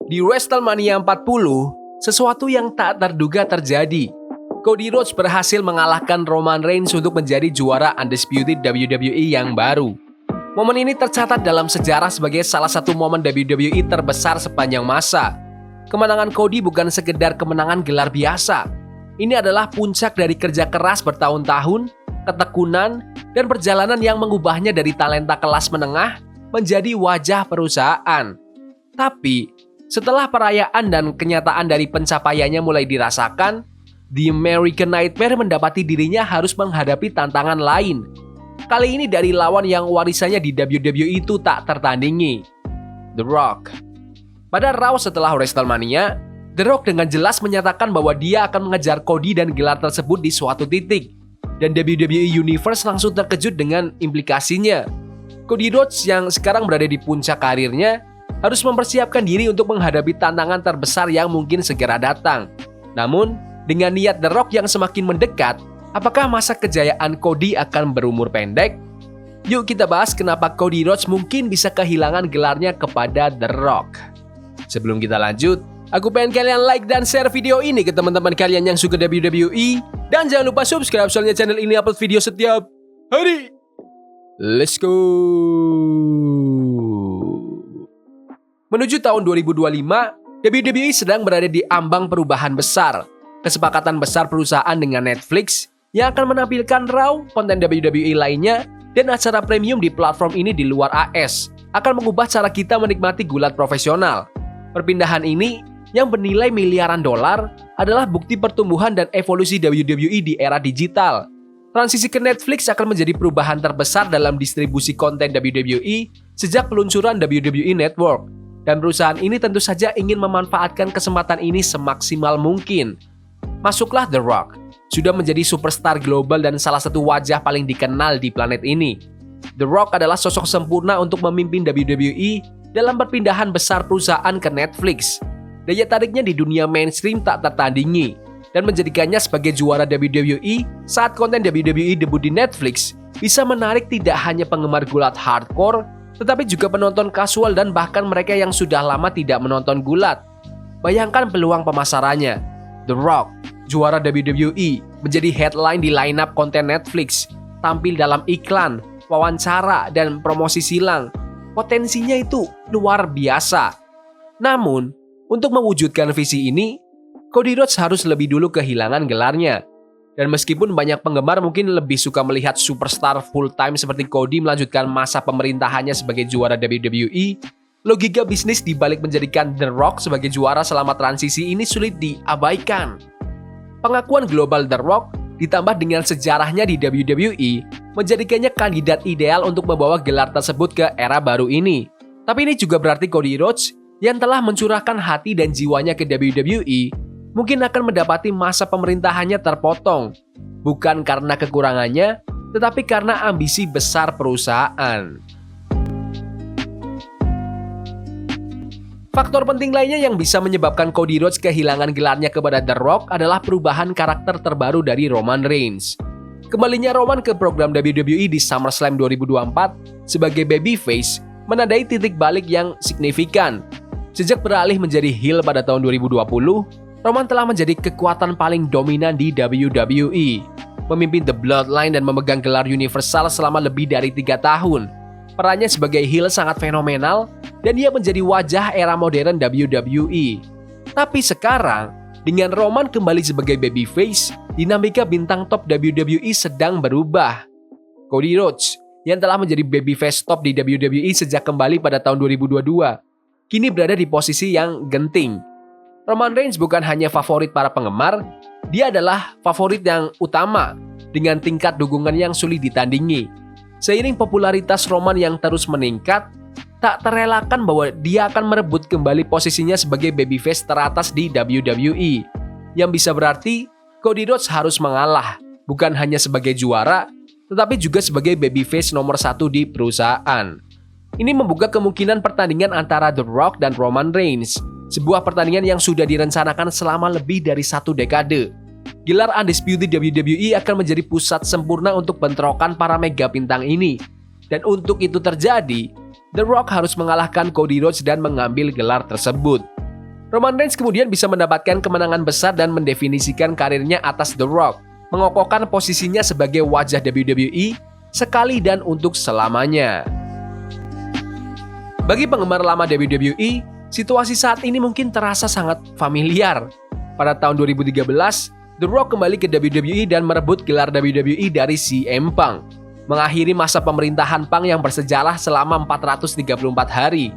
Di WrestleMania 40, sesuatu yang tak terduga terjadi. Cody Rhodes berhasil mengalahkan Roman Reigns untuk menjadi juara Undisputed WWE yang baru. Momen ini tercatat dalam sejarah sebagai salah satu momen WWE terbesar sepanjang masa. Kemenangan Cody bukan sekedar kemenangan gelar biasa. Ini adalah puncak dari kerja keras bertahun-tahun, ketekunan, dan perjalanan yang mengubahnya dari talenta kelas menengah menjadi wajah perusahaan. Tapi, setelah perayaan dan kenyataan dari pencapaiannya mulai dirasakan, The American Nightmare mendapati dirinya harus menghadapi tantangan lain. Kali ini dari lawan yang warisannya di WWE itu tak tertandingi, The Rock. Pada Raw setelah WrestleMania, The Rock dengan jelas menyatakan bahwa dia akan mengejar Cody dan gelar tersebut di suatu titik. Dan WWE Universe langsung terkejut dengan implikasinya. Cody Rhodes yang sekarang berada di puncak karirnya harus mempersiapkan diri untuk menghadapi tantangan terbesar yang mungkin segera datang. Namun, dengan niat The Rock yang semakin mendekat, apakah masa kejayaan Cody akan berumur pendek? Yuk kita bahas kenapa Cody Rhodes mungkin bisa kehilangan gelarnya kepada The Rock. Sebelum kita lanjut, aku pengen kalian like dan share video ini ke teman-teman kalian yang suka WWE. Dan jangan lupa subscribe soalnya channel ini upload video setiap hari. Let's go! Menuju tahun 2025, WWE sedang berada di ambang perubahan besar. Kesepakatan besar perusahaan dengan Netflix yang akan menampilkan Raw, konten WWE lainnya, dan acara premium di platform ini di luar AS akan mengubah cara kita menikmati gulat profesional. Perpindahan ini yang bernilai miliaran dolar adalah bukti pertumbuhan dan evolusi WWE di era digital. Transisi ke Netflix akan menjadi perubahan terbesar dalam distribusi konten WWE sejak peluncuran WWE Network. Dan perusahaan ini tentu saja ingin memanfaatkan kesempatan ini semaksimal mungkin. Masuklah The Rock, sudah menjadi superstar global dan salah satu wajah paling dikenal di planet ini. The Rock adalah sosok sempurna untuk memimpin WWE dalam perpindahan besar perusahaan ke Netflix. Daya tariknya di dunia mainstream tak tertandingi dan menjadikannya sebagai juara WWE saat konten WWE debut di Netflix bisa menarik tidak hanya penggemar gulat hardcore, tetapi juga penonton kasual dan bahkan mereka yang sudah lama tidak menonton gulat. Bayangkan peluang pemasarannya. The Rock, juara WWE, menjadi headline di lineup konten Netflix, tampil dalam iklan, wawancara, dan promosi silang. Potensinya itu luar biasa. Namun, untuk mewujudkan visi ini, Cody Rhodes harus lebih dulu kehilangan gelarnya. Dan meskipun banyak penggemar mungkin lebih suka melihat superstar full-time seperti Cody melanjutkan masa pemerintahannya sebagai juara WWE, logika bisnis dibalik menjadikan The Rock sebagai juara selama transisi ini sulit diabaikan. Pengakuan global The Rock ditambah dengan sejarahnya di WWE menjadikannya kandidat ideal untuk membawa gelar tersebut ke era baru ini. Tapi ini juga berarti Cody Rhodes yang telah mencurahkan hati dan jiwanya ke WWE mungkin akan mendapati masa pemerintahannya terpotong, bukan karena kekurangannya, tetapi karena ambisi besar perusahaan. Faktor penting lainnya yang bisa menyebabkan Cody Rhodes kehilangan gelarnya kepada The Rock adalah perubahan karakter terbaru dari Roman Reigns. Kembalinya Roman ke program WWE di SummerSlam 2024 sebagai babyface menandai titik balik yang signifikan. Sejak beralih menjadi heel pada tahun 2020, Roman telah menjadi kekuatan paling dominan di WWE, memimpin The Bloodline dan memegang gelar Universal selama lebih dari 3 tahun. Perannya sebagai heel sangat fenomenal dan dia menjadi wajah era modern WWE. Tapi sekarang, dengan Roman kembali sebagai babyface, dinamika bintang top WWE sedang berubah. Cody Rhodes, yang telah menjadi babyface top di WWE sejak kembali pada tahun 2022, kini berada di posisi yang genting. Roman Reigns bukan hanya favorit para penggemar, dia adalah favorit yang utama dengan tingkat dukungan yang sulit ditandingi. Seiring popularitas Roman yang terus meningkat, tak terelakkan bahwa dia akan merebut kembali posisinya sebagai babyface teratas di WWE. Yang bisa berarti Cody Rhodes harus mengalah, bukan hanya sebagai juara, tetapi juga sebagai babyface nomor 1 di perusahaan. Ini membuka kemungkinan pertandingan antara The Rock dan Roman Reigns, sebuah pertandingan yang sudah direncanakan selama lebih dari 1 dekade. Gelar Undisputed WWE akan menjadi pusat sempurna untuk bentrokan para mega bintang ini. Dan untuk itu terjadi, The Rock harus mengalahkan Cody Rhodes dan mengambil gelar tersebut. Roman Reigns kemudian bisa mendapatkan kemenangan besar dan mendefinisikan karirnya atas The Rock, mengokohkan posisinya sebagai wajah WWE sekali dan untuk selamanya. Bagi penggemar lama WWE, situasi saat ini mungkin terasa sangat familiar. Pada tahun 2013, The Rock kembali ke WWE dan merebut gelar WWE dari CM Punk, mengakhiri masa pemerintahan Punk yang bersejarah selama 434 hari.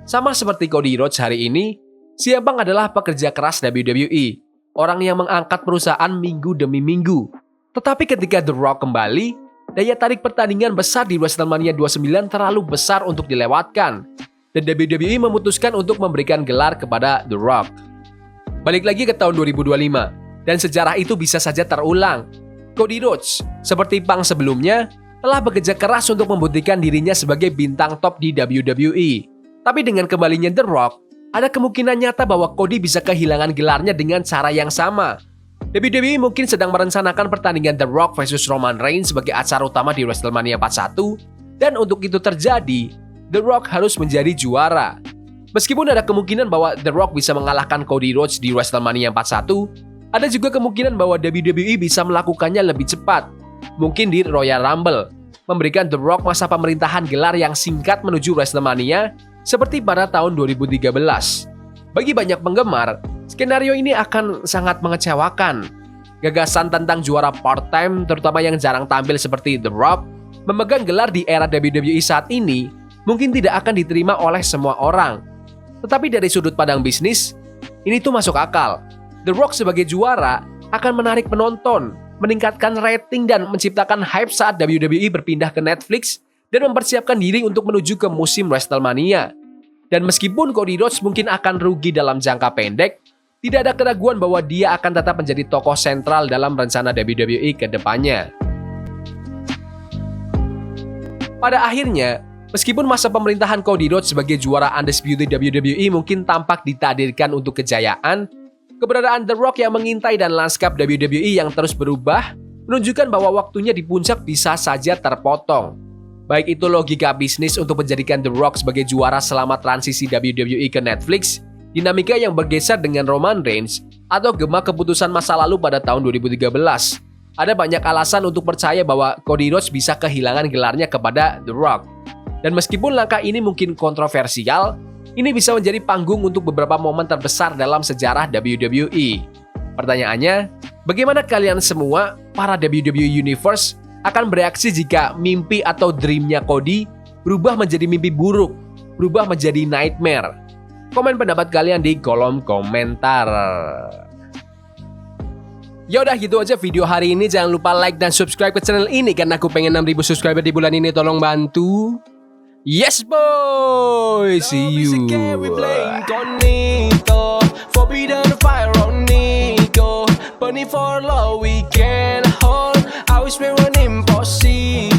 Sama seperti Cody Rhodes hari ini, CM Punk adalah pekerja keras WWE, orang yang mengangkat perusahaan minggu demi minggu. Tetapi ketika The Rock kembali, daya tarik pertandingan besar di WrestleMania 29 terlalu besar untuk dilewatkan, dan WWE memutuskan untuk memberikan gelar kepada The Rock. Balik lagi ke tahun 2025, dan sejarah itu bisa saja terulang. Cody Rhodes, seperti Punk sebelumnya, telah bekerja keras untuk membuktikan dirinya sebagai bintang top di WWE. Tapi dengan kembalinya The Rock, ada kemungkinan nyata bahwa Cody bisa kehilangan gelarnya dengan cara yang sama. WWE mungkin sedang merencanakan pertandingan The Rock versus Roman Reigns sebagai acara utama di WrestleMania 41, dan untuk itu terjadi, The Rock harus menjadi juara. Meskipun ada kemungkinan bahwa The Rock bisa mengalahkan Cody Rhodes di WrestleMania 41, ada juga kemungkinan bahwa WWE bisa melakukannya lebih cepat, mungkin di Royal Rumble, memberikan The Rock masa pemerintahan gelar yang singkat menuju WrestleMania, seperti pada tahun 2013. Bagi banyak penggemar, skenario ini akan sangat mengecewakan. Gagasan tentang juara part-time, terutama yang jarang tampil seperti The Rock, memegang gelar di era WWE saat ini, mungkin tidak akan diterima oleh semua orang. Tetapi dari sudut pandang bisnis, ini tuh masuk akal. The Rock sebagai juara akan menarik penonton, meningkatkan rating dan menciptakan hype saat WWE berpindah ke Netflix dan mempersiapkan diri untuk menuju ke musim WrestleMania. Dan meskipun Cody Rhodes mungkin akan rugi dalam jangka pendek, tidak ada keraguan bahwa dia akan tetap menjadi tokoh sentral dalam rencana WWE ke depannya. Pada akhirnya, meskipun masa pemerintahan Cody Rhodes sebagai juara Undisputed WWE mungkin tampak ditakdirkan untuk kejayaan, keberadaan The Rock yang mengintai dan lanskap WWE yang terus berubah menunjukkan bahwa waktunya di puncak bisa saja terpotong. Baik itu logika bisnis untuk menjadikan The Rock sebagai juara selama transisi WWE ke Netflix, dinamika yang bergeser dengan Roman Reigns, atau gema keputusan masa lalu pada tahun 2013. Ada banyak alasan untuk percaya bahwa Cody Rhodes bisa kehilangan gelarnya kepada The Rock. Dan meskipun langkah ini mungkin kontroversial, ini bisa menjadi panggung untuk beberapa momen terbesar dalam sejarah WWE. Pertanyaannya, bagaimana kalian semua, para WWE Universe, akan bereaksi jika mimpi atau dreamnya Cody berubah menjadi mimpi buruk, berubah menjadi nightmare? Komen pendapat kalian di kolom komentar. Ya udah gitu aja video hari ini. Jangan lupa like dan subscribe ke channel ini karena aku pengen 6.000 subscriber di bulan ini. Tolong bantu. Yes boy, see you. Burning for love we can hold. I wish we were impossible.